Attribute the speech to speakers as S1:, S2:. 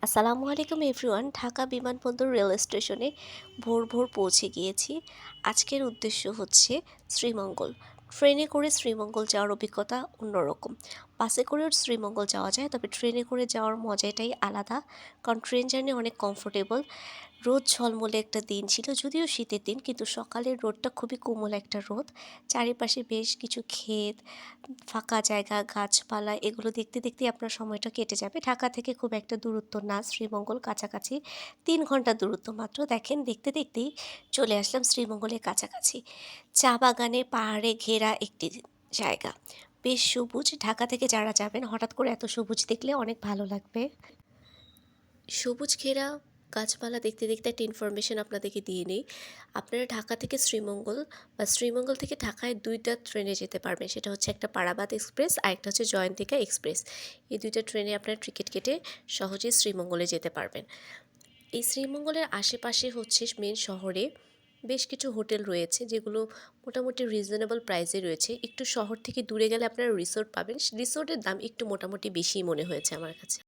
S1: আসসালামু আলাইকুম এভরিওয়ান। ঢাকা বিমানবন্দর রেল স্টেশনে ভোর ভোর পৌঁছে গিয়েছি। আজকের উদ্দেশ্য হচ্ছে শ্রীমঙ্গল। ট্রেনে করে শ্রীমঙ্গল যাওয়ার অভিজ্ঞতা অন্যরকম। বাসে করেও শ্রীমঙ্গল যাওয়া যায়, তবে ট্রেনে করে যাওয়ার মজাটাই আলাদা, কারণ ট্রেন জার্নি অনেক কমফোর্টেবল। রোদ ঝলমলে একটা দিন ছিল, যদিও শীতের দিন, কিন্তু সকালের রোদটা খুবই কোমল একটা রোদ। চারিপাশে বেশ কিছু ক্ষেত, ফাঁকা জায়গা, গাছপালা, এগুলো দেখতে দেখতেই আপনার সময়টা কেটে যাবে। ঢাকা থেকে খুব একটা দূরত্ব না, শ্রীমঙ্গল কাছাকাছি, 3 ঘন্টা দূরত্ব মাত্র। দেখেন, দেখতে দেখতেই চলে আসলাম শ্রীমঙ্গলের কাছাকাছি। চা বাগানে পাহাড়ে ঘেরা একটি জায়গা, বেশ সবুজ। ঢাকা থেকে যারা যাবেন, হঠাৎ করে এত সবুজ দেখলে অনেক ভালো লাগবে। সবুজ ঘেরা গাছপালা দেখতে দেখতে একটা ইনফরমেশন আপনাদেরকে দিয়ে নিই। আপনারা ঢাকা থেকে শ্রীমঙ্গল বা শ্রীমঙ্গল থেকে ঢাকায় 2টা ট্রেনে যেতে পারবেন। সেটা হচ্ছে একটা পারাবাত এক্সপ্রেস আর একটা হচ্ছে জয়ন্তিকা এক্সপ্রেস। এই 2টা ট্রেনে আপনারা টিকিট কেটে সহজেই শ্রীমঙ্গলে যেতে পারবেন। এই শ্রীমঙ্গলের আশেপাশে হচ্ছে মেন শহরে বেশ কিছু হোটেল রয়েছে, যেগুলো মোটামুটি রিজনেবল প্রাইসে রয়েছে। একটু শহর থেকে দূরে গেলে আপনারা রিসোর্ট পাবেন। রিসোর্টের দাম একটু মোটামুটি বেশিই মনে হয়েছে আমার কাছে।